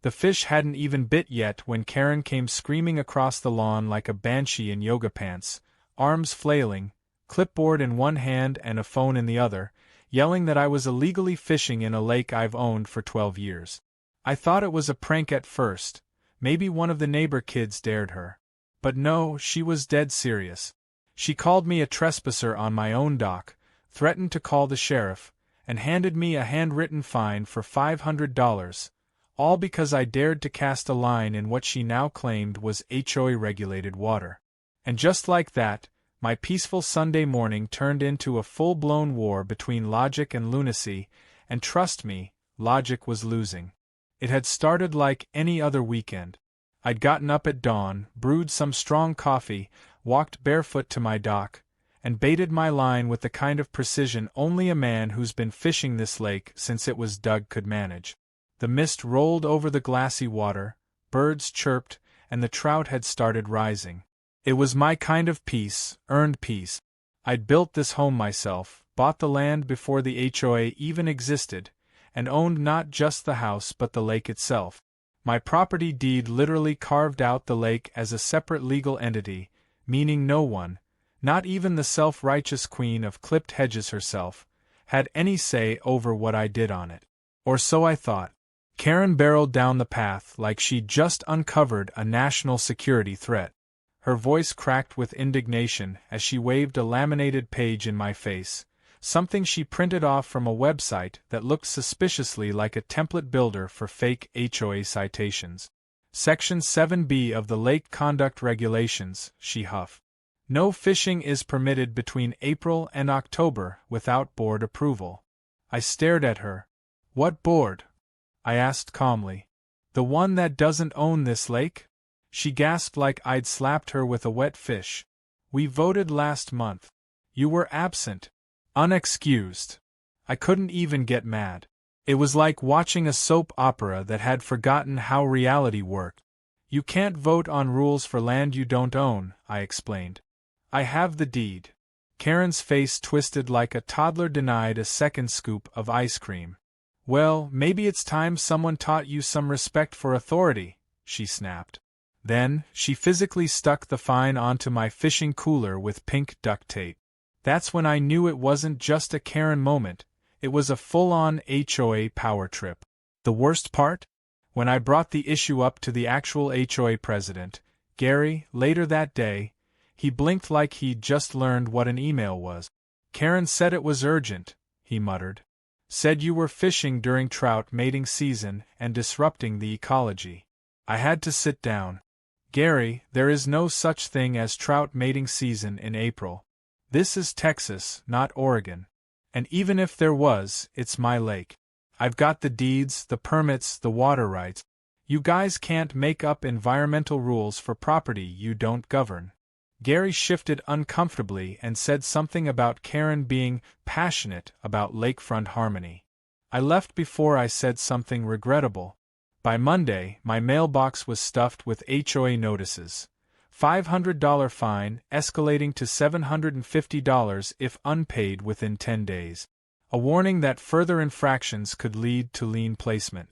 The fish hadn't even bit yet when Karen came screaming across the lawn like a banshee in yoga pants, arms flailing, clipboard in one hand and a phone in the other, yelling that I was illegally fishing in a lake I've owned for 12 years. I thought it was a prank at first, maybe one of the neighbor kids dared her. But no, she was dead serious. She called me a trespasser on my own dock, threatened to call the sheriff, and handed me a handwritten fine for $500, all because I dared to cast a line in what she now claimed was HOA-regulated water. And just like that, my peaceful Sunday morning turned into a full-blown war between logic and lunacy, and trust me, logic was losing. It had started like any other weekend. I'd gotten up at dawn, brewed some strong coffee, walked barefoot to my dock, and baited my line with the kind of precision only a man who's been fishing this lake since it was dug could manage. The mist rolled over the glassy water, birds chirped, and the trout had started rising. It was my kind of peace, earned peace. I'd built this home myself, bought the land before the HOA even existed, and owned not just the house but the lake itself. My property deed literally carved out the lake as a separate legal entity, meaning no one, not even the self-righteous queen of clipped hedges herself, had any say over what I did on it. Or so I thought. Karen barreled down the path like she'd just uncovered a national security threat. Her voice cracked with indignation as she waved a laminated page in my face, something she printed off from a website that looked suspiciously like a template builder for fake HOA citations. Section 7B of the Lake Conduct Regulations, she huffed. No fishing is permitted between April and October without board approval. I stared at her. What board? I asked calmly. The one that doesn't own this lake? She gasped like I'd slapped her with a wet fish. We voted last month. You were absent. Unexcused. I couldn't even get mad. It was like watching a soap opera that had forgotten how reality worked. You can't vote on rules for land you don't own, I explained. I have the deed. Karen's face twisted like a toddler denied a second scoop of ice cream. Well, maybe it's time someone taught you some respect for authority, she snapped. Then, she physically stuck the fine onto my fishing cooler with pink duct tape. That's when I knew it wasn't just a Karen moment, it was a full-on HOA power trip. The worst part? When I brought the issue up to the actual HOA president, Gary, later that day, he blinked like he'd just learned what an email was. Karen said it was urgent, he muttered. Said you were fishing during trout mating season and disrupting the ecology. I had to sit down. Gary, there is no such thing as trout mating season in April. This is Texas, not Oregon. And even if there was, it's my lake. I've got the deeds, the permits, the water rights. You guys can't make up environmental rules for property you don't govern. Gary shifted uncomfortably and said something about Karen being passionate about lakefront harmony. I left before I said something regrettable. By Monday, my mailbox was stuffed with HOA notices. $500 fine, escalating to $750 if unpaid within 10 days. A warning that further infractions could lead to lien placement.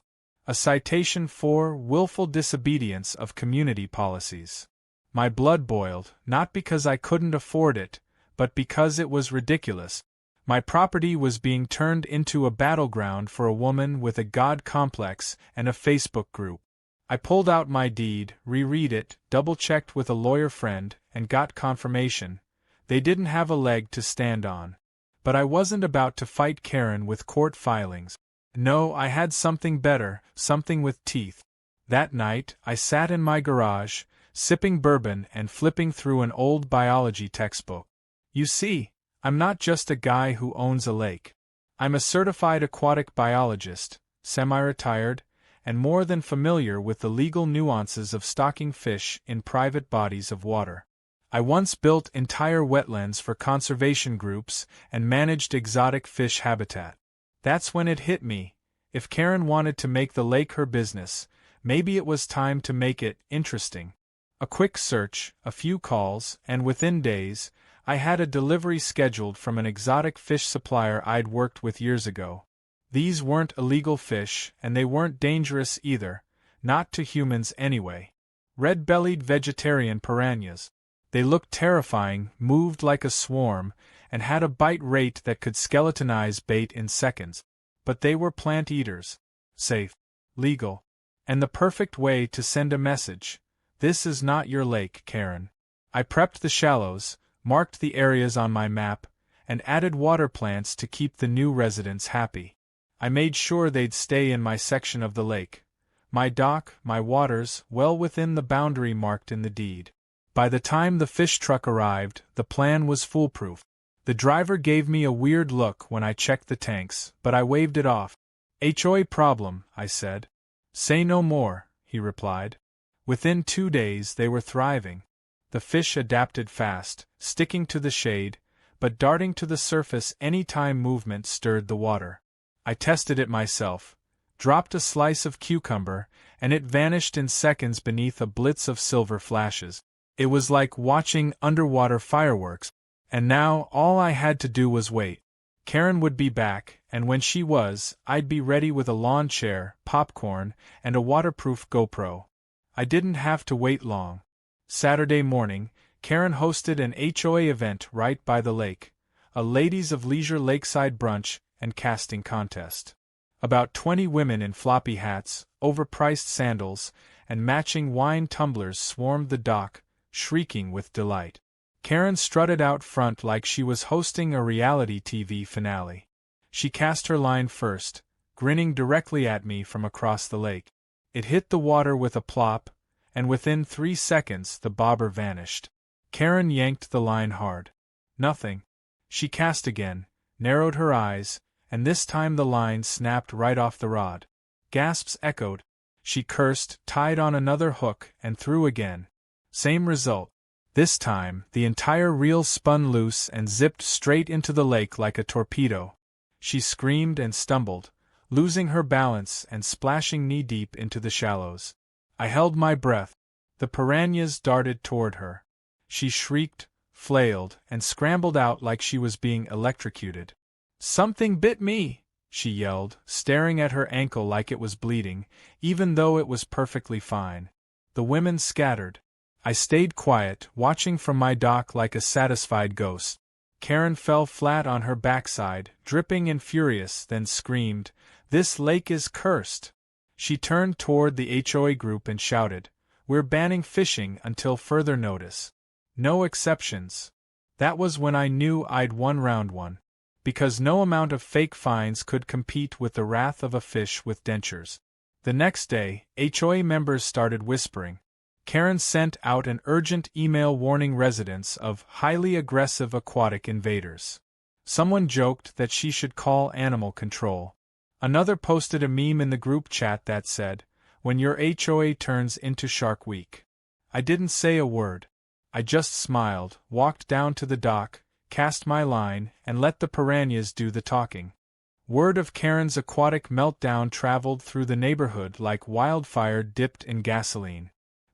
A citation for willful disobedience of community policies. My blood boiled, not because I couldn't afford it, but because it was ridiculous. My property was being turned into a battleground for a woman with a God complex and a Facebook group. I pulled out my deed, reread it, double-checked with a lawyer friend, and got confirmation. They didn't have a leg to stand on. But I wasn't about to fight Karen with court filings. No, I had something better, something with teeth. That night, I sat in my garage, sipping bourbon and flipping through an old biology textbook. You see, I'm not just a guy who owns a lake. I'm a certified aquatic biologist, semi-retired, and more than familiar with the legal nuances of stocking fish in private bodies of water. I once built entire wetlands for conservation groups and managed exotic fish habitat. That's when it hit me. If Karen wanted to make the lake her business, maybe it was time to make it interesting. A quick search, a few calls, and within days, I had a delivery scheduled from an exotic fish supplier I'd worked with years ago. These weren't illegal fish, and they weren't dangerous either. not to humans anyway. Red-bellied vegetarian piranhas. They looked terrifying, moved like a swarm, and had a bite rate that could skeletonize bait in seconds. But they were plant eaters. Safe. Legal. And the perfect way to send a message. This is not your lake, Karen. I prepped the shallows, marked the areas on my map, and added water plants to keep the new residents happy. I made sure they'd stay in my section of the lake. My dock, my waters, well within the boundary marked in the deed. By the time the fish truck arrived, the plan was foolproof. The driver gave me a weird look when I checked the tanks, but I waved it off. HOA problem, I said. Say no more, he replied. Within 2 days they were thriving. The fish adapted fast, sticking to the shade, but darting to the surface any time movement stirred the water. I tested it myself, dropped a slice of cucumber, and it vanished in seconds beneath a blitz of silver flashes. It was like watching underwater fireworks, and now all I had to do was wait. Karen would be back, and when she was, I'd be ready with a lawn chair, popcorn, and a waterproof GoPro. I didn't have to wait long. Saturday morning, Karen hosted an HOA event right by the lake, a ladies of leisure lakeside brunch and casting contest. About 20 women in floppy hats, overpriced sandals, and matching wine tumblers swarmed the dock, shrieking with delight. Karen strutted out front like she was hosting a reality TV finale. She cast her line first, grinning directly at me from across the lake. It hit the water with a plop, and within 3 seconds the bobber vanished. Karen yanked the line hard. Nothing. She cast again, narrowed her eyes, and this time the line snapped right off the rod. Gasps echoed. She cursed, tied on another hook, and threw again. Same result. This time, the entire reel spun loose and zipped straight into the lake like a torpedo. She screamed and stumbled, losing her balance and splashing knee-deep into the shallows. I held my breath. The piranhas darted toward her. She shrieked, flailed, and scrambled out like she was being electrocuted. "Something bit me!" she yelled, staring at her ankle like it was bleeding, even though it was perfectly fine. The women scattered. I stayed quiet, watching from my dock like a satisfied ghost. Karen fell flat on her backside, dripping and furious, then screamed, "This lake is cursed!" She turned toward the HOA group and shouted, "We're banning fishing until further notice. No exceptions." That was when I knew I'd won round one. Because no amount of fake fines could compete with the wrath of a fish with dentures. The next day, HOA members started whispering. Karen sent out an urgent email warning residents of highly aggressive aquatic invaders. Someone joked that she should call animal control. Another posted a meme in the group chat that said, "When your HOA turns into Shark Week." I didn't say a word. I just smiled, walked down to the dock, cast my line, and let the piranhas do the talking. Word of Karen's aquatic meltdown traveled through the neighborhood like wildfire dipped in gasoline.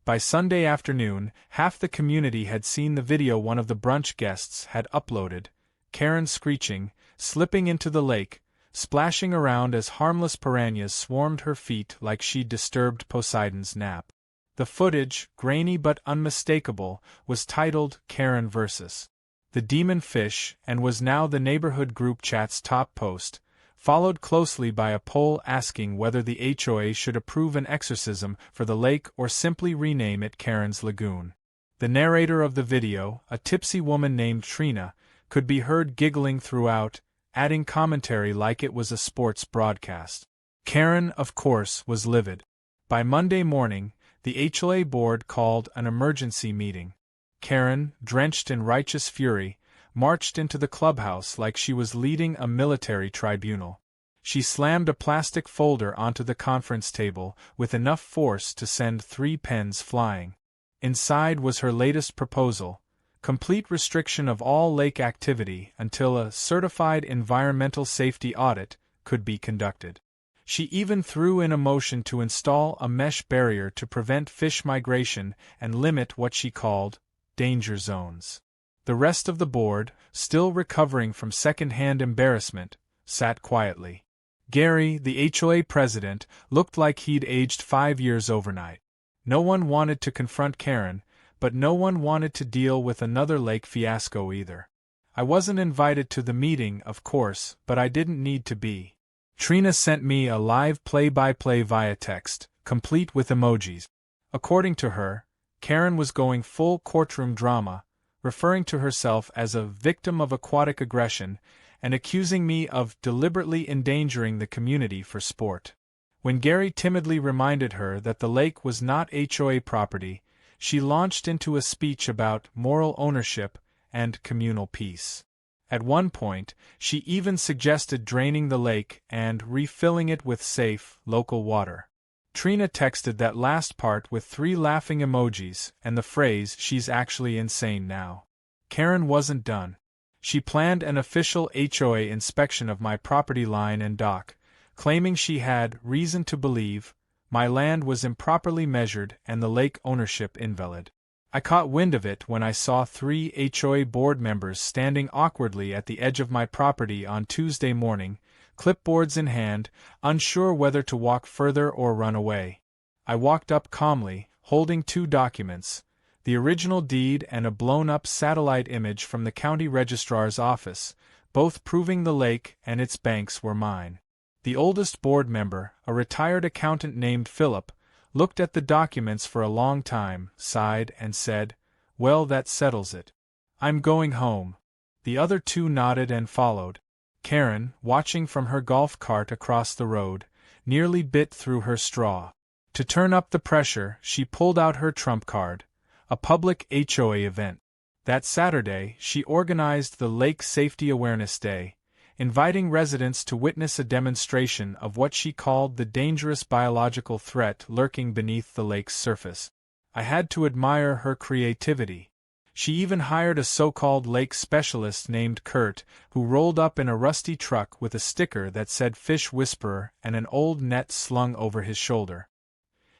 By Sunday afternoon, half the community had seen the video one of the brunch guests had uploaded, Karen screeching, slipping into the lake, splashing around as harmless piranhas swarmed her feet like she'd disturbed Poseidon's nap. The footage, grainy but unmistakable, was titled Karen vs. the Demon Fish and was now the neighborhood group chat's top post, followed closely by a poll asking whether the HOA should approve an exorcism for the lake or simply rename it Karen's Lagoon. The narrator of the video, a tipsy woman named Trina, could be heard giggling throughout, adding commentary like it was a sports broadcast. Karen, of course, was livid. By Monday morning, the HOA board called an emergency meeting. Karen, drenched in righteous fury, marched into the clubhouse like she was leading a military tribunal. She slammed a plastic folder onto the conference table with enough force to send 3 pens flying. Inside was her latest proposal: complete restriction of all lake activity until a certified environmental safety audit could be conducted. She even threw in a motion to install a mesh barrier to prevent fish migration and limit what she called danger zones. The rest of the board, still recovering from second-hand embarrassment, sat quietly. Gary, the HOA president, looked like he'd aged 5 years overnight. No one wanted to confront Karen, but no one wanted to deal with another lake fiasco either. I wasn't invited to the meeting, of course, but I didn't need to be. Trina sent me a live play-by-play via text, complete with emojis. According to her, Karen was going full courtroom drama, referring to herself as a victim of aquatic aggression and accusing me of deliberately endangering the community for sport. When Gary timidly reminded her that the lake was not HOA property, she launched into a speech about moral ownership and communal peace. At one point, she even suggested draining the lake and refilling it with safe, local water. Trina texted that last part with 3 laughing emojis and the phrase, "She's actually insane now." Karen wasn't done. She planned an official HOA inspection of my property line and dock, claiming she had reason to believe my land was improperly measured and the lake ownership invalid. I caught wind of it when I saw 3 HOA board members standing awkwardly at the edge of my property on Tuesday morning, clipboards in hand, unsure whether to walk further or run away. I walked up calmly, holding 2 documents, the original deed and a blown-up satellite image from the county registrar's office, both proving the lake and its banks were mine. The oldest board member, a retired accountant named Philip, looked at the documents for a long time, sighed, and said, "Well, that settles it. I'm going home." The other 2 nodded and followed. Karen, watching from her golf cart across the road, nearly bit through her straw. To turn up the pressure, she pulled out her trump card, a public HOA event. That Saturday, she organized the Lake Safety Awareness Day, inviting residents to witness a demonstration of what she called the dangerous biological threat lurking beneath the lake's surface. I had to admire her creativity. She even hired a so-called lake specialist named Kurt, who rolled up in a rusty truck with a sticker that said "Fish Whisperer" and an old net slung over his shoulder.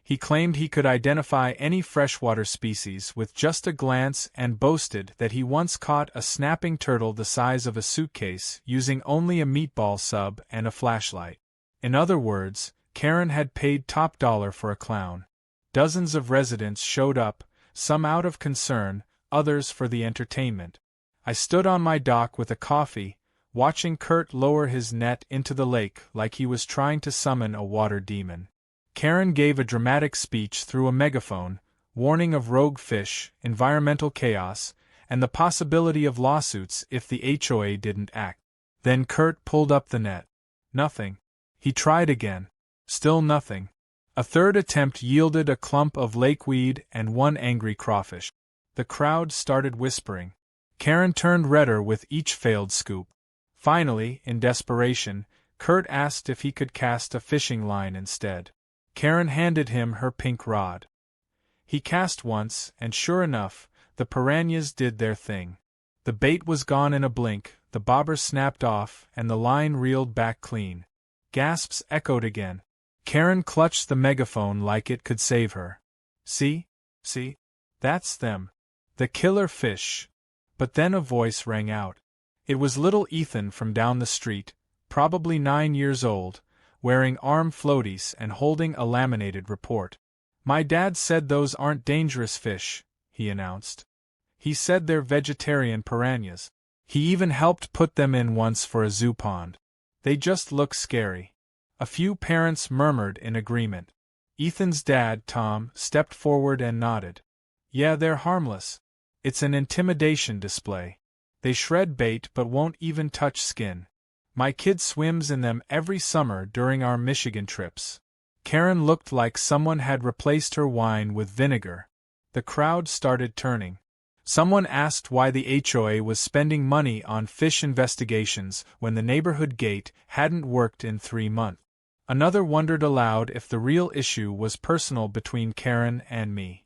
He claimed he could identify any freshwater species with just a glance and boasted that he once caught a snapping turtle the size of a suitcase using only a meatball sub and a flashlight. In other words, Karen had paid top dollar for a clown. Dozens of residents showed up, some out of concern, others for the entertainment. I stood on my dock with a coffee, watching Kurt lower his net into the lake like he was trying to summon a water demon. Karen gave a dramatic speech through a megaphone, warning of rogue fish, environmental chaos, and the possibility of lawsuits if the HOA didn't act. Then Kurt pulled up the net. Nothing. He tried again. Still nothing. A third attempt yielded a clump of lakeweed and 1 angry crawfish. The crowd started whispering. Karen turned redder with each failed scoop. Finally, in desperation, Kurt asked if he could cast a fishing line instead. Karen handed him her pink rod. He cast once, and sure enough, the piranhas did their thing. The bait was gone in a blink, the bobber snapped off, and the line reeled back clean. Gasps echoed again. Karen clutched the megaphone like it could save her. See? That's them. The killer fish. But then a voice rang out. It was little Ethan from down the street, probably 9 years old, wearing arm floaties and holding a laminated report. "My dad said those aren't dangerous fish," he announced. "He said they're vegetarian piranhas. He even helped put them in once for a zoo pond. They just look scary." A few parents murmured in agreement. Ethan's dad, Tom, stepped forward and nodded. "Yeah, they're harmless. It's an intimidation display. They shred bait but won't even touch skin. My kid swims in them every summer during our Michigan trips." Karen looked like someone had replaced her wine with vinegar. The crowd started turning. Someone asked why the HOA was spending money on fish investigations when the neighborhood gate hadn't worked in 3 months. Another wondered aloud if the real issue was personal between Karen and me.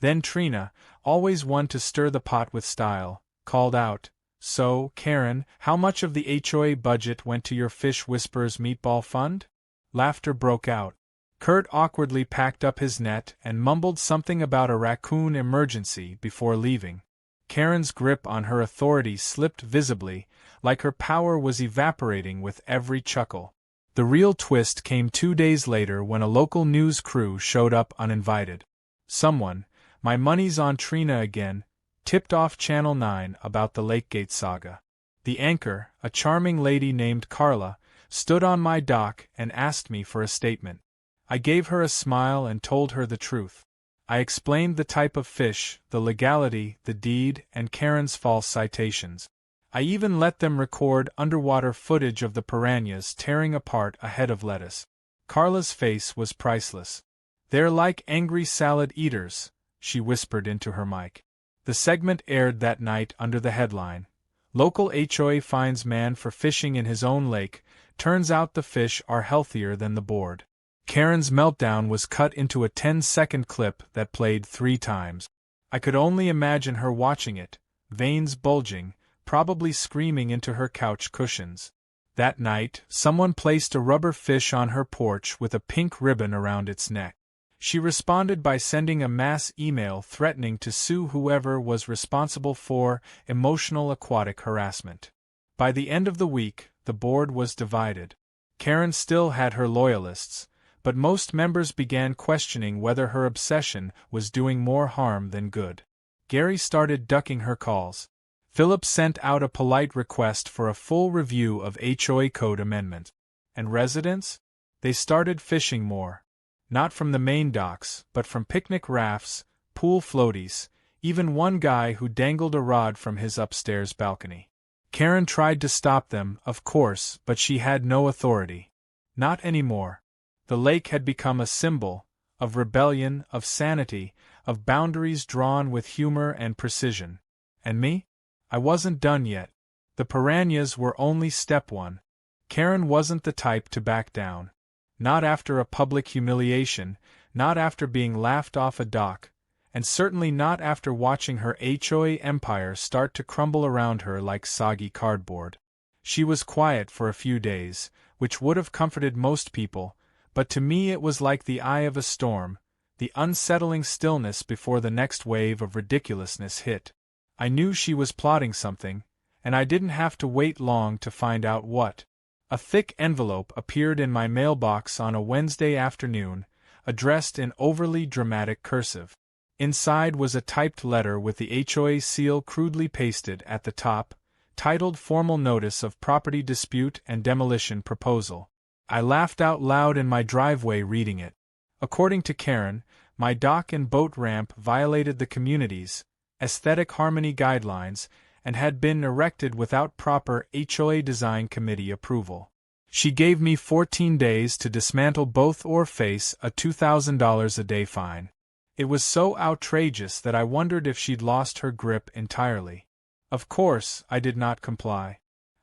Then Trina, always one to stir the pot with style, called out, "So, Karen, how much of the HOA budget went to your Fish Whisperers meatball fund?" Laughter broke out. Kurt awkwardly packed up his net and mumbled something about a raccoon emergency before leaving. Karen's grip on her authority slipped visibly, like her power was evaporating with every chuckle. The real twist came 2 days later when a local news crew showed up uninvited. Someone, my money's on Trina again, tipped off Channel 9 about the Lakegate saga. The anchor, a charming lady named Carla, stood on my dock and asked me for a statement. I gave her a smile and told her the truth. I explained the type of fish, the legality, the deed, and Karen's false citations. I even let them record underwater footage of the piranhas tearing apart a head of lettuce. Carla's face was priceless. "They're like angry salad eaters," she whispered into her mic. The segment aired that night under the headline, "Local HOA fines man for fishing in his own lake, turns out the fish are healthier than the board." Karen's meltdown was cut into a 10-second clip that played 3 times. I could only imagine her watching it, veins bulging, probably screaming into her couch cushions. That night, someone placed a rubber fish on her porch with a pink ribbon around its neck. She responded by sending a mass email threatening to sue whoever was responsible for emotional aquatic harassment. By the end of the week, the board was divided. Karen still had her loyalists, but most members began questioning whether her obsession was doing more harm than good. Gary started ducking her calls. Philip sent out a polite request for a full review of HOA code amendment. And residents? They started fishing more. Not from the main docks, but from picnic rafts, pool floaties, even one guy who dangled a rod from his upstairs balcony. Karen tried to stop them, of course, but she had no authority. Not anymore. The lake had become a symbol of rebellion, of sanity, of boundaries drawn with humor and precision. And me? I wasn't done yet. The piranhas were only step 1. Karen wasn't the type to back down. Not after a public humiliation, not after being laughed off a dock, and certainly not after watching her HOA empire start to crumble around her like soggy cardboard. She was quiet for a few days, which would have comforted most people, but to me it was like the eye of a storm, the unsettling stillness before the next wave of ridiculousness hit. I knew she was plotting something, and I didn't have to wait long to find out what. A thick envelope appeared in my mailbox on a Wednesday afternoon, addressed in overly dramatic cursive. Inside was a typed letter with the HOA seal crudely pasted at the top, titled Formal Notice of Property Dispute and Demolition Proposal. I laughed out loud in my driveway reading it. According to Karen, my dock and boat ramp violated the community's aesthetic harmony guidelines and had been erected without proper HOA design committee approval. She gave me 14 days to dismantle both or face a $2,000 a day fine. It was so outrageous that I wondered if she'd lost her grip entirely. Of course, I did not comply.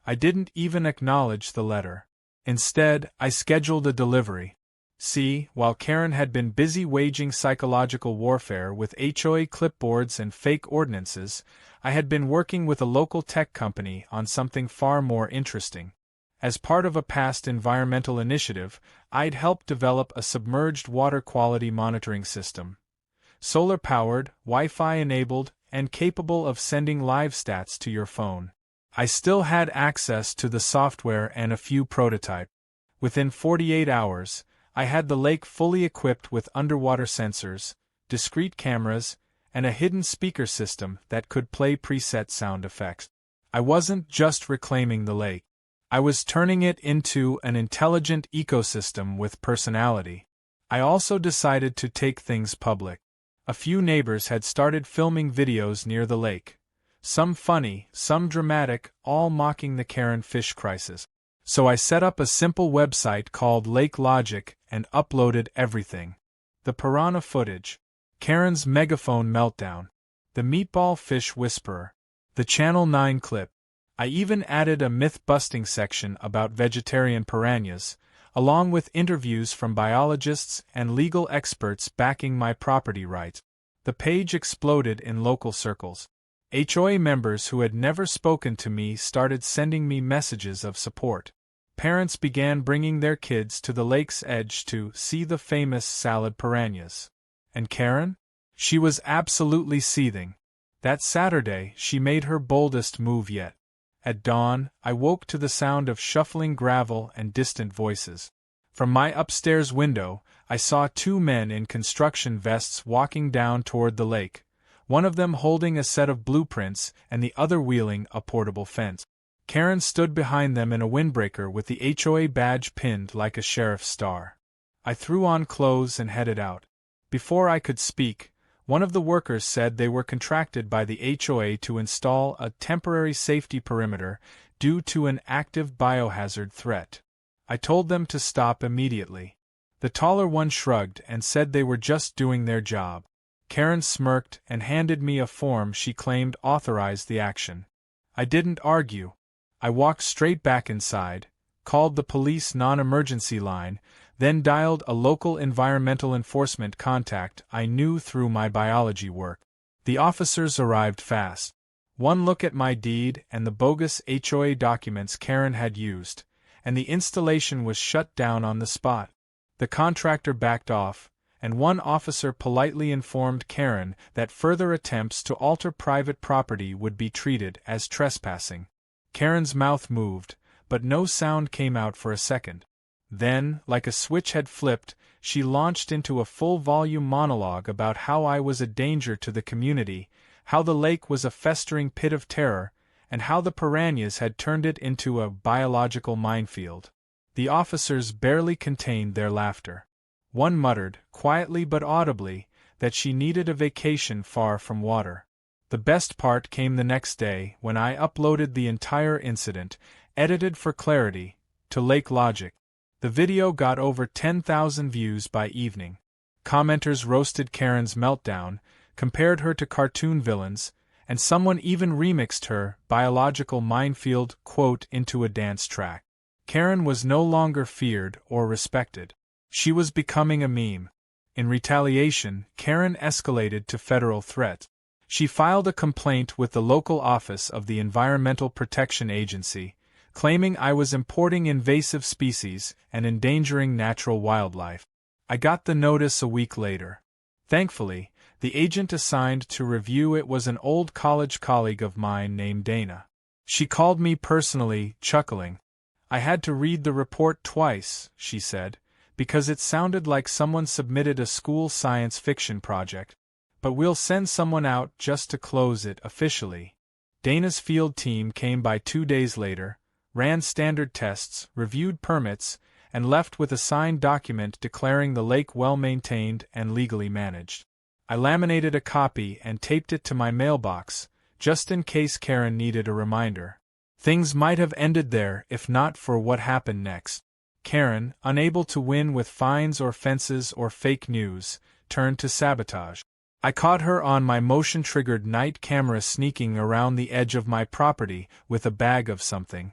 I didn't even acknowledge the letter. Instead, I scheduled a delivery. See, while Karen had been busy waging psychological warfare with HOA clipboards and fake ordinances, I had been working with a local tech company on something far more interesting. As part of a past environmental initiative, I'd helped develop a submerged water quality monitoring system. Solar-powered, Wi-Fi-enabled, and capable of sending live stats to your phone. I still had access to the software and a few prototypes. Within 48 hours, I had the lake fully equipped with underwater sensors, discrete cameras, and a hidden speaker system that could play preset sound effects. I wasn't just reclaiming the lake. I was turning it into an intelligent ecosystem with personality. I also decided to take things public. A few neighbors had started filming videos near the lake. Some funny, some dramatic, all mocking the Karen fish crisis. So I set up a simple website called Lake Logic and uploaded everything. The piranha footage, Karen's megaphone meltdown, the meatball fish whisperer, the Channel 9 clip. I even added a myth-busting section about vegetarian piranhas, along with interviews from biologists and legal experts backing my property rights. The page exploded in local circles. HOA members who had never spoken to me started sending me messages of support. Parents began bringing their kids to the lake's edge to see the famous salad piranhas. And Karen? She was absolutely seething. That Saturday, she made her boldest move yet. At dawn, I woke to the sound of shuffling gravel and distant voices. From my upstairs window, I saw two men in construction vests walking down toward the lake, one of them holding a set of blueprints and the other wheeling a portable fence. Karen stood behind them in a windbreaker with the HOA badge pinned like a sheriff's star. I threw on clothes and headed out. Before I could speak, one of the workers said they were contracted by the HOA to install a temporary safety perimeter due to an active biohazard threat. I told them to stop immediately. The taller one shrugged and said they were just doing their job. Karen smirked and handed me a form she claimed authorized the action. I didn't argue. I walked straight back inside, called the police non-emergency line, then dialed a local environmental enforcement contact I knew through my biology work. The officers arrived fast. One look at my deed and the bogus HOA documents Karen had used, and the installation was shut down on the spot. The contractor backed off, and one officer politely informed Karen that further attempts to alter private property would be treated as trespassing. Karen's mouth moved, but no sound came out for a second. Then, like a switch had flipped, she launched into a full-volume monologue about how I was a danger to the community, how the lake was a festering pit of terror, and how the piranhas had turned it into a biological minefield. The officers barely contained their laughter. One muttered, quietly but audibly, that she needed a vacation far from water. The best part came the next day, when I uploaded the entire incident, edited for clarity, to Lake Logic. The video got over 10,000 views by evening. Commenters roasted Karen's meltdown, compared her to cartoon villains, and someone even remixed her biological minefield quote into a dance track. Karen was no longer feared or respected. She was becoming a meme. In retaliation, Karen escalated to federal threat. She filed a complaint with the local office of the Environmental Protection Agency, claiming I was importing invasive species and endangering natural wildlife. I got the notice a week later. Thankfully, the agent assigned to review it was an old college colleague of mine named Dana. She called me personally, chuckling. I had to read the report twice, she said, because it sounded like someone submitted a school science fiction project. But we'll send someone out just to close it officially. Dana's field team came by 2 days later, ran standard tests, reviewed permits, and left with a signed document declaring the lake well-maintained and legally managed. I laminated a copy and taped it to my mailbox, just in case Karen needed a reminder. Things might have ended there if not for what happened next. Karen, unable to win with fines or fences or fake news, turned to sabotage. I caught her on my motion-triggered night camera sneaking around the edge of my property with a bag of something.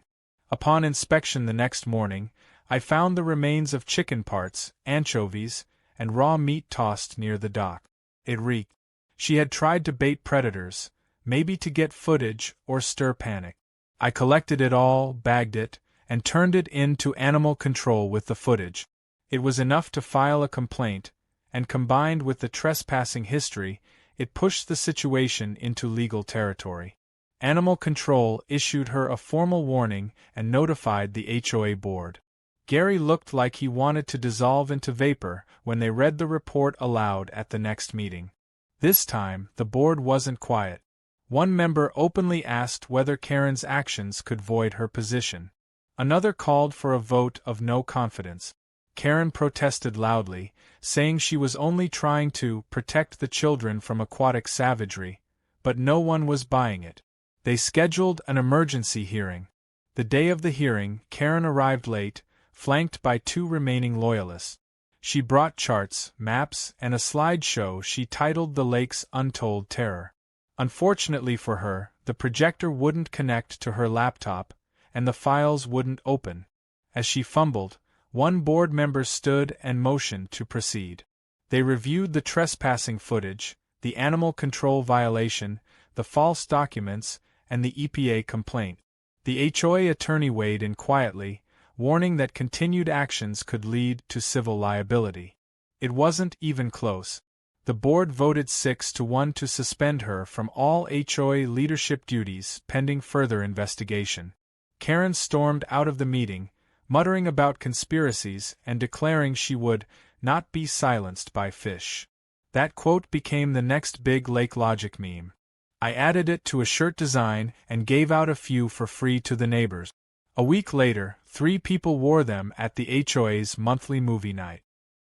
Upon inspection the next morning, I found the remains of chicken parts, anchovies, and raw meat tossed near the dock. It reeked. She had tried to bait predators, maybe to get footage or stir panic. I collected it all, bagged it, and turned it into animal control with the footage. It was enough to file a complaint, and combined with the trespassing history, it pushed the situation into legal territory. Animal Control issued her a formal warning and notified the HOA board. Gary looked like he wanted to dissolve into vapor when they read the report aloud at the next meeting. This time, the board wasn't quiet. One member openly asked whether Karen's actions could void her position. Another called for a vote of no confidence. Karen protested loudly, saying she was only trying to protect the children from aquatic savagery, but no one was buying it. They scheduled an emergency hearing. The day of the hearing, Karen arrived late, flanked by 2 remaining loyalists. She brought charts, maps, and a slideshow she titled The Lake's Untold Terror. Unfortunately for her, the projector wouldn't connect to her laptop, and the files wouldn't open. As she fumbled, one board member stood and motioned to proceed. They reviewed the trespassing footage, the animal control violation, the false documents, and the EPA complaint. The HOA attorney weighed in quietly, warning that continued actions could lead to civil liability. It wasn't even close. The board voted 6-1 to suspend her from all HOA leadership duties pending further investigation. Karen stormed out of the meeting, muttering about conspiracies and declaring she would not be silenced by fish. That quote became the next big Lake Logic meme. I added it to a shirt design and gave out a few for free to the neighbors. A week later, 3 people wore them at the HOA's monthly movie night.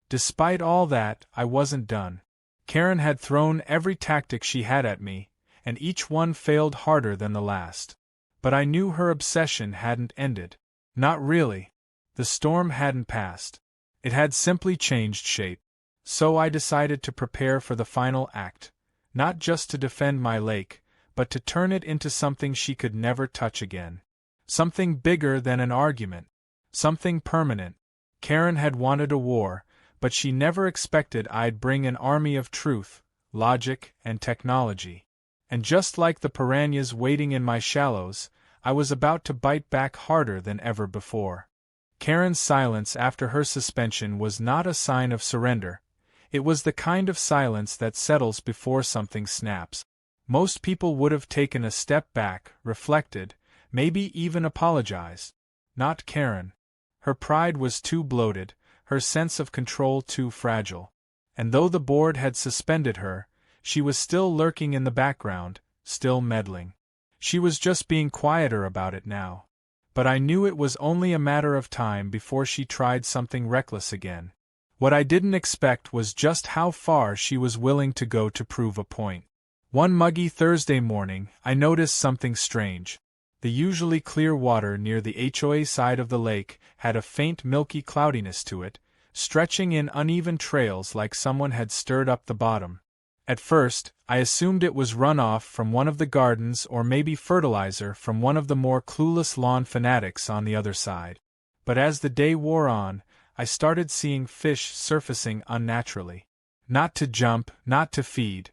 Despite all that, I wasn't done. Karen had thrown every tactic she had at me, and each one failed harder than the last. But I knew her obsession hadn't ended. Not really. The storm hadn't passed. It had simply changed shape. So I decided to prepare for the final act, not just to defend my lake, but to turn it into something she could never touch again. Something bigger than an argument. Something permanent. Karen had wanted a war, but she never expected I'd bring an army of truth, logic, and technology. And just like the piranhas waiting in my shallows, I was about to bite back harder than ever before. Karen's silence after her suspension was not a sign of surrender. It was the kind of silence that settles before something snaps. Most people would have taken a step back, reflected, maybe even apologized. Not Karen. Her pride was too bloated, her sense of control too fragile. And though the board had suspended her, she was still lurking in the background, still meddling. She was just being quieter about it now. But I knew it was only a matter of time before she tried something reckless again. What I didn't expect was just how far she was willing to go to prove a point. One muggy Thursday morning, I noticed something strange. The usually clear water near the HOA side of the lake had a faint milky cloudiness to it, stretching in uneven trails like someone had stirred up the bottom. At first, I assumed it was runoff from one of the gardens or maybe fertilizer from one of the more clueless lawn fanatics on the other side. But as the day wore on, I started seeing fish surfacing unnaturally. Not to jump, not to feed.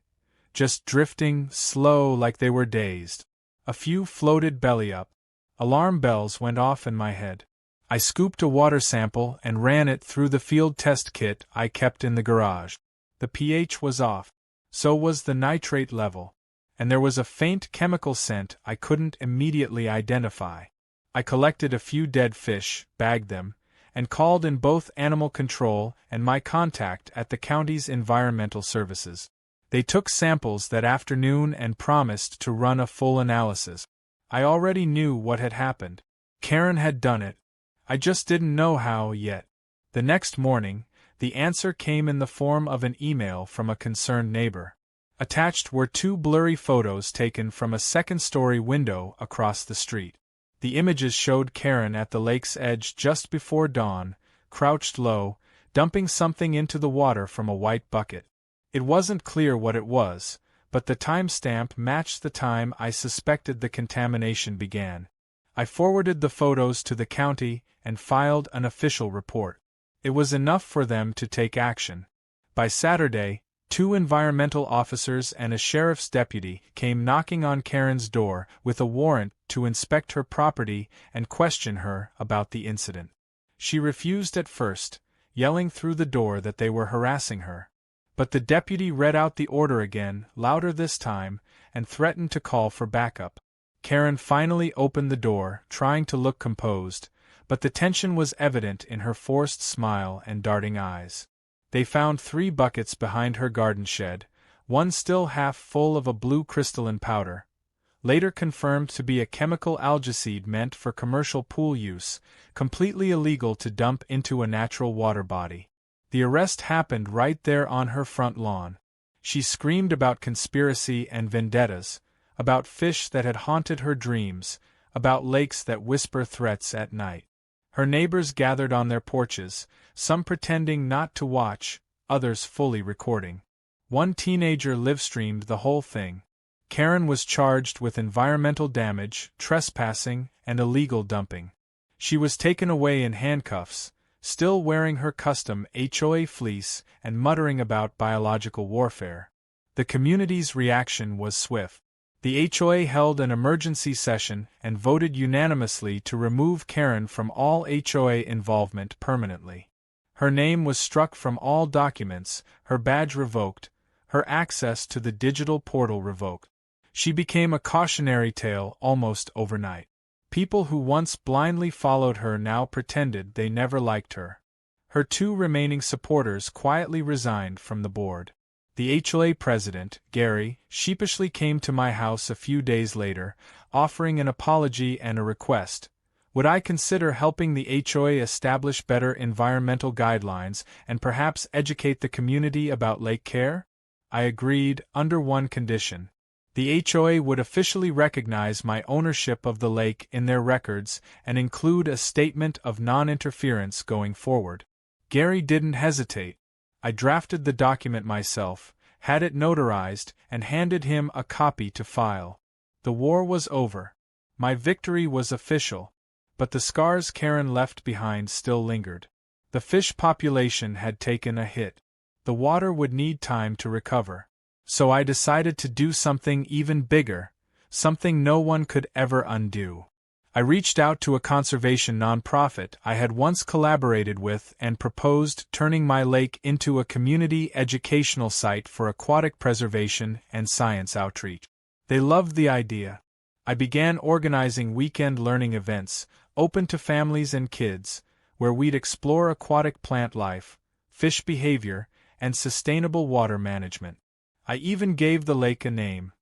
Just drifting, slow like they were dazed. A few floated belly up. Alarm bells went off in my head. I scooped a water sample and ran it through the field test kit I kept in the garage. The pH was off. So was the nitrate level. And there was a faint chemical scent I couldn't immediately identify. I collected a few dead fish, bagged them, and called in both animal control and my contact at the county's environmental services. They took samples that afternoon and promised to run a full analysis. I already knew what had happened. Karen had done it. I just didn't know how yet. The next morning, the answer came in the form of an email from a concerned neighbor. Attached were 2 blurry photos taken from a second-story window across the street. The images showed Karen at the lake's edge just before dawn, crouched low, dumping something into the water from a white bucket. It wasn't clear what it was, but the timestamp matched the time I suspected the contamination began. I forwarded the photos to the county and filed an official report. It was enough for them to take action. By Saturday, 2 environmental officers and a sheriff's deputy came knocking on Karen's door with a warrant to inspect her property and question her about the incident. She refused at first, yelling through the door that they were harassing her. But the deputy read out the order again, louder this time, and threatened to call for backup. Karen finally opened the door, trying to look composed, but the tension was evident in her forced smile and darting eyes. They found 3 buckets behind her garden shed, one still half full of a blue crystalline powder, later confirmed to be a chemical algicide meant for commercial pool use, completely illegal to dump into a natural water body. The arrest happened right there on her front lawn. She screamed about conspiracy and vendettas, about fish that had haunted her dreams, about lakes that whisper threats at night. Her neighbors gathered on their porches, some pretending not to watch, others fully recording. One teenager live-streamed the whole thing. Karen was charged with environmental damage, trespassing, and illegal dumping. She was taken away in handcuffs, still wearing her custom HOA fleece and muttering about biological warfare. The community's reaction was swift. The HOA held an emergency session and voted unanimously to remove Karen from all HOA involvement permanently. Her name was struck from all documents, her badge revoked, her access to the digital portal revoked. She became a cautionary tale almost overnight. People who once blindly followed her now pretended they never liked her. Her two remaining supporters quietly resigned from the board. The HOA president, Gary, sheepishly came to my house a few days later, offering an apology and a request. Would I consider helping the HOA establish better environmental guidelines and perhaps educate the community about lake care? I agreed, under one condition. The HOA would officially recognize my ownership of the lake in their records and include a statement of non-interference going forward. Gary didn't hesitate. I drafted the document myself, had it notarized, and handed him a copy to file. The war was over. My victory was official. But the scars Karen left behind still lingered. The fish population had taken a hit. The water would need time to recover. So I decided to do something even bigger, something no one could ever undo. I reached out to a conservation nonprofit I had once collaborated with and proposed turning my lake into a community educational site for aquatic preservation and science outreach. They loved the idea. I began organizing weekend learning events, open to families and kids, where we'd explore aquatic plant life, fish behavior, and sustainable water management. I even gave the lake a name,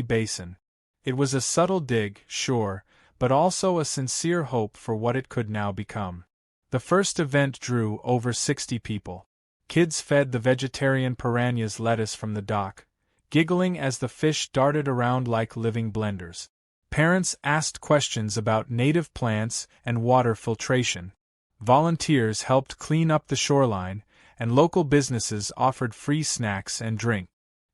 Basin. It was a subtle dig, sure, but also a sincere hope for what it could now become. The first event drew over 60 people. Kids fed the vegetarian piranhas lettuce from the dock, giggling as the fish darted around like living blenders. Parents asked questions about native plants and water filtration. Volunteers helped clean up the shoreline, and local businesses offered free snacks and drink.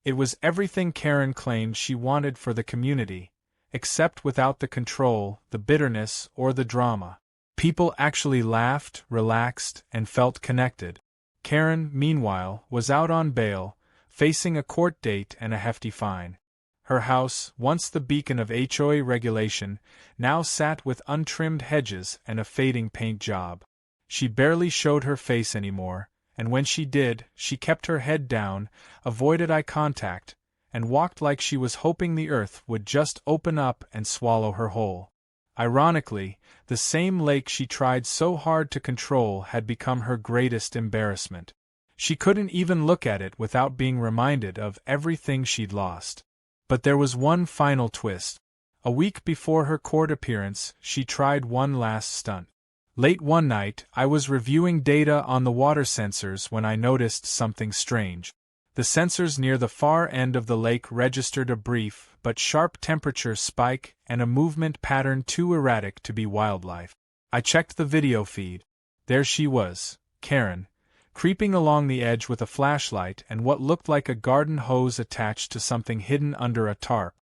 It was everything Karen claimed she wanted for the community, except without the control, the bitterness, or the drama. People actually laughed, relaxed, and felt connected. Karen, meanwhile, was out on bail, facing a court date and a hefty fine. Her house, once the beacon of HOA regulation, now sat with untrimmed hedges and a fading paint job. She barely showed her face anymore, and when she did, she kept her head down, avoided eye contact, and walked like she was hoping the earth would just open up and swallow her whole. Ironically, the same lake she tried so hard to control had become her greatest embarrassment. She couldn't even look at it without being reminded of everything she'd lost. But there was one final twist. A week before her court appearance, she tried one last stunt. Late one night, I was reviewing data on the water sensors when I noticed something strange. The sensors near the far end of the lake registered a brief but sharp temperature spike and a movement pattern too erratic to be wildlife. I checked the video feed. There she was, Karen, creeping along the edge with a flashlight and what looked like a garden hose attached to something hidden under a tarp.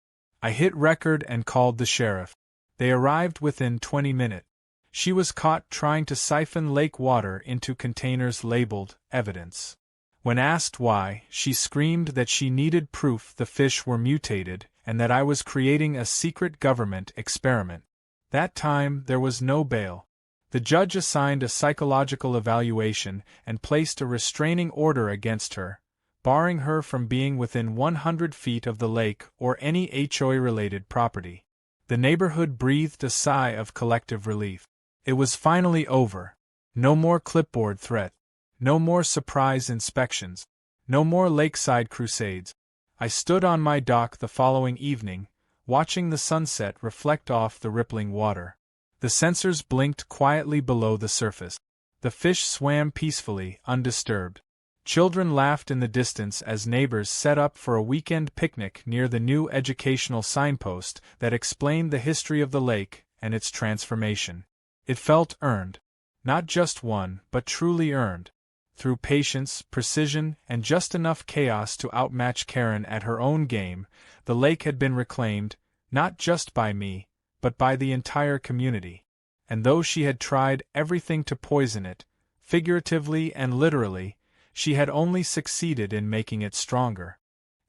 I hit record and called the sheriff. They arrived within 20 minutes. She was caught trying to siphon lake water into containers labeled evidence. When asked why, she screamed that she needed proof the fish were mutated and that I was creating a secret government experiment. That time, there was no bail. The judge assigned a psychological evaluation and placed a restraining order against her, barring her from being within 100 feet of the lake or any HOA-related property. The neighborhood breathed a sigh of collective relief. It was finally over. No more clipboard threat. No more surprise inspections. No more lakeside crusades. I stood on my dock the following evening, watching the sunset reflect off the rippling water. The sensors blinked quietly below the surface. The fish swam peacefully, undisturbed. Children laughed in the distance as neighbors set up for a weekend picnic near the new educational signpost that explained the history of the lake and its transformation. It felt earned. Not just won, but truly earned. Through patience, precision, and just enough chaos to outmatch Karen at her own game, the lake had been reclaimed, not just by me, but by the entire community. And though she had tried everything to poison it, figuratively and literally, she had only succeeded in making it stronger.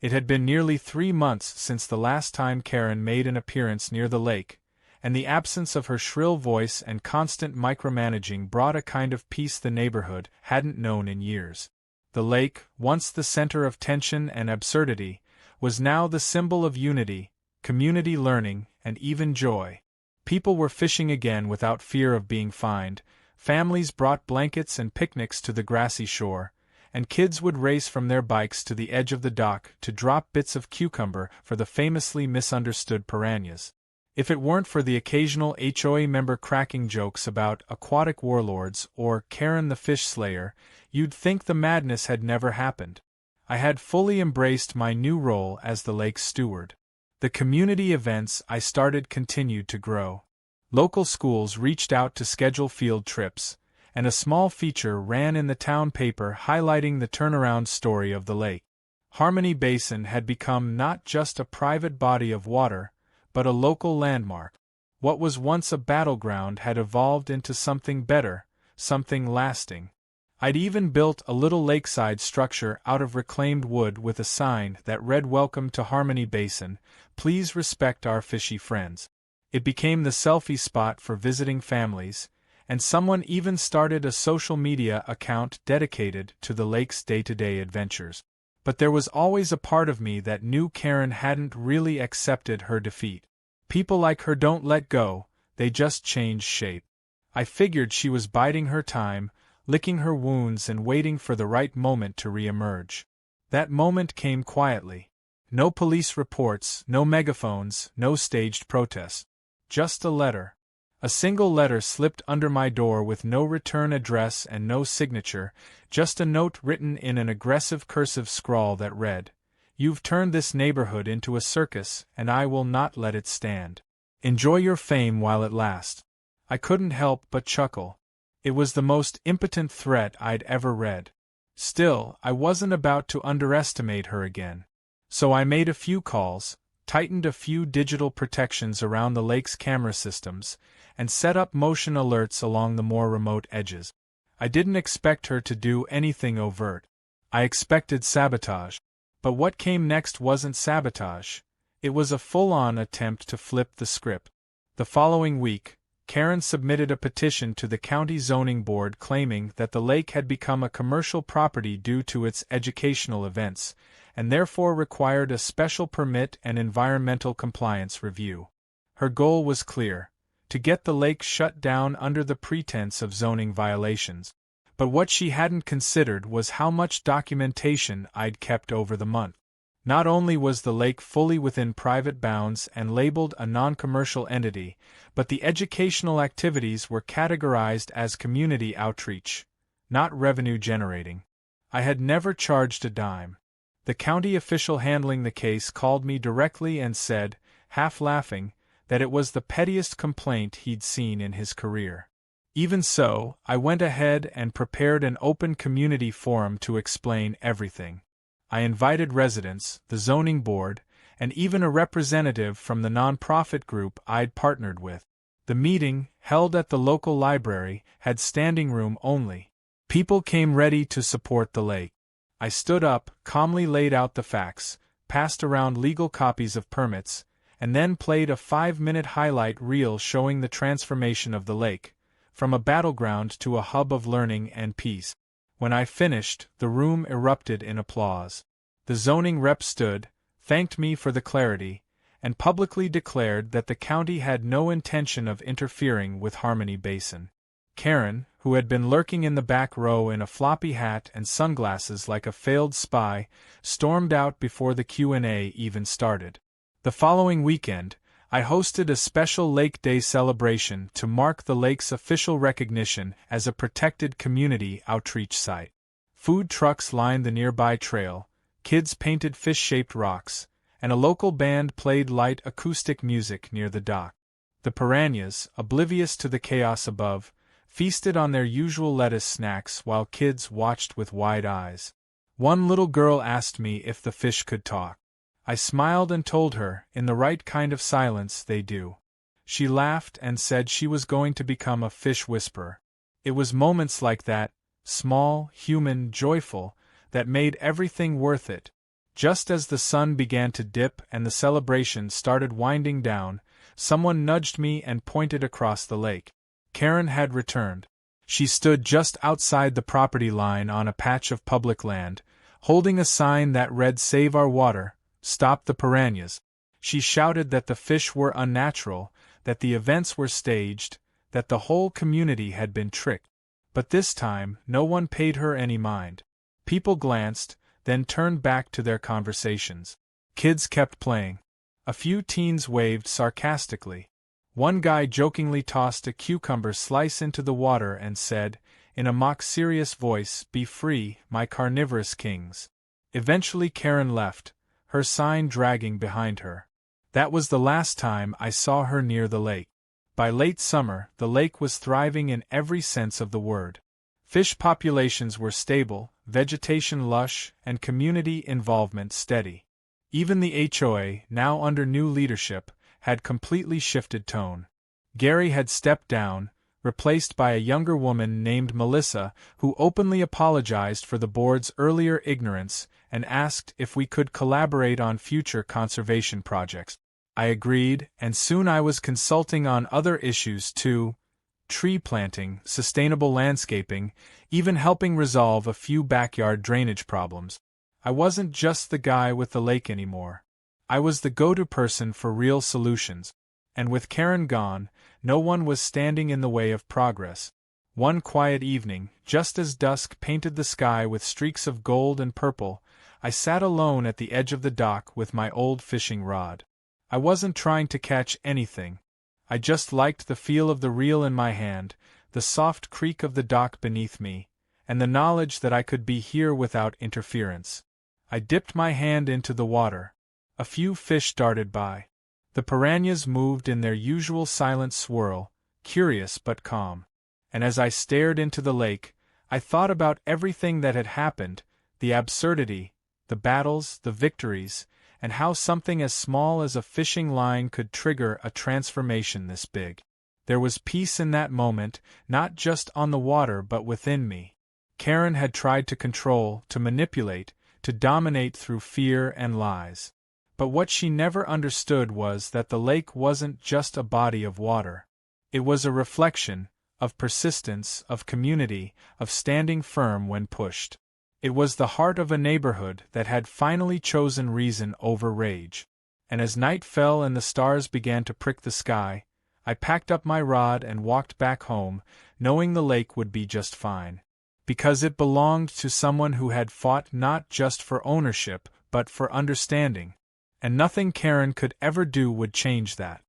It had been nearly 3 months since the last time Karen made an appearance near the lake, and the absence of her shrill voice and constant micromanaging brought a kind of peace the neighborhood hadn't known in years. The lake, once the center of tension and absurdity, was now the symbol of unity, community learning, and even joy. People were fishing again without fear of being fined, families brought blankets and picnics to the grassy shore, and kids would race from their bikes to the edge of the dock to drop bits of cucumber for the famously misunderstood piranhas. If it weren't for the occasional HOA member cracking jokes about aquatic warlords or Karen the fish slayer, you'd think the madness had never happened. I had fully embraced my new role as the lake's steward. The community events I started continued to grow. Local schools reached out to schedule field trips, and a small feature ran in the town paper highlighting the turnaround story of the lake. Harmony Basin had become not just a private body of water, but a local landmark. What was once a battleground had evolved into something better, something lasting. I'd even built a little lakeside structure out of reclaimed wood with a sign that read "Welcome to Harmony Basin, please respect our fishy friends." It became the selfie spot for visiting families, and someone even started a social media account dedicated to the lake's day-to-day adventures. But there was always a part of me that knew Karen hadn't really accepted her defeat. People like her don't let go, they just change shape. I figured she was biding her time, licking her wounds and waiting for the right moment to re-emerge. That moment came quietly. No police reports, no megaphones, no staged protests. Just a letter. A single letter slipped under my door with no return address and no signature, just a note written in an aggressive cursive scrawl that read, "You've turned this neighborhood into a circus, and I will not let it stand. Enjoy your fame while it lasts." I couldn't help but chuckle. It was the most impotent threat I'd ever read. Still, I wasn't about to underestimate her again. So I made a few calls, tightened a few digital protections around the lake's camera systems, and set up motion alerts along the more remote edges. I didn't expect her to do anything overt. I expected sabotage. But what came next wasn't sabotage. It was a full-on attempt to flip the script. The following week, Karen submitted a petition to the county zoning board claiming that the lake had become a commercial property due to its educational events, and therefore required a special permit and environmental compliance review. Her goal was clear: to get the lake shut down under the pretense of zoning violations. But what she hadn't considered was how much documentation I'd kept over the month. Not only was the lake fully within private bounds and labeled a non-commercial entity, but the educational activities were categorized as community outreach, not revenue-generating. I had never charged a dime. The county official handling the case called me directly and said, half laughing, that it was the pettiest complaint he'd seen in his career. Even so, I went ahead and prepared an open community forum to explain everything. I invited residents, the zoning board, and even a representative from the nonprofit group I'd partnered with. The meeting, held at the local library, had standing room only. People came ready to support the lake. I stood up, calmly laid out the facts, passed around legal copies of permits, and then played a 5-minute highlight reel showing the transformation of the lake, from a battleground to a hub of learning and peace. When I finished, the room erupted in applause. The zoning rep stood, thanked me for the clarity, and publicly declared that the county had no intention of interfering with Harmony Basin. Karen, who had been lurking in the back row in a floppy hat and sunglasses like a failed spy, stormed out before the Q&A even started. The following weekend, I hosted a special Lake Day celebration to mark the lake's official recognition as a protected community outreach site. Food trucks lined the nearby trail, kids painted fish-shaped rocks, and a local band played light acoustic music near the dock. The piranhas, oblivious to the chaos above, feasted on their usual lettuce snacks while kids watched with wide eyes. One little girl asked me if the fish could talk. I smiled and told her, in the right kind of silence, they do. She laughed and said she was going to become a fish whisperer. It was moments like that, small, human, joyful, that made everything worth it. Just as the sun began to dip and the celebration started winding down, someone nudged me and pointed across the lake. Karen had returned. She stood just outside the property line on a patch of public land, holding a sign that read "Save our water, stop the piranhas." She shouted that the fish were unnatural, that the events were staged, that the whole community had been tricked. But this time, no one paid her any mind. People glanced, then turned back to their conversations. Kids kept playing. A few teens waved sarcastically. One guy jokingly tossed a cucumber slice into the water and said, in a mock-serious voice, "Be free, my carnivorous kings." Eventually Karen left, her sign dragging behind her. That was the last time I saw her near the lake. By late summer, the lake was thriving in every sense of the word. Fish populations were stable, vegetation lush, and community involvement steady. Even the HOA, now under new leadership, had completely shifted tone. Gary had stepped down, replaced by a younger woman named Melissa, who openly apologized for the board's earlier ignorance and asked if we could collaborate on future conservation projects. I agreed, and soon I was consulting on other issues too: tree planting, sustainable landscaping, even helping resolve a few backyard drainage problems. I wasn't just the guy with the lake anymore. I was the go-to person for real solutions. And with Karen gone, no one was standing in the way of progress. One quiet evening, just as dusk painted the sky with streaks of gold and purple, I sat alone at the edge of the dock with my old fishing rod. I wasn't trying to catch anything. I just liked the feel of the reel in my hand, the soft creak of the dock beneath me, and the knowledge that I could be here without interference. I dipped my hand into the water. A few fish darted by. The piranhas moved in their usual silent swirl, curious but calm. And as I stared into the lake, I thought about everything that had happened, the absurdity, the battles, the victories, and how something as small as a fishing line could trigger a transformation this big. There was peace in that moment, not just on the water but within me. Karen had tried to control, to manipulate, to dominate through fear and lies. But what she never understood was that the lake wasn't just a body of water. It was a reflection of persistence, of community, of standing firm when pushed. It was the heart of a neighborhood that had finally chosen reason over rage. And as night fell and the stars began to prick the sky, I packed up my rod and walked back home, knowing the lake would be just fine. Because it belonged to someone who had fought not just for ownership, but for understanding. And nothing Karen could ever do would change that.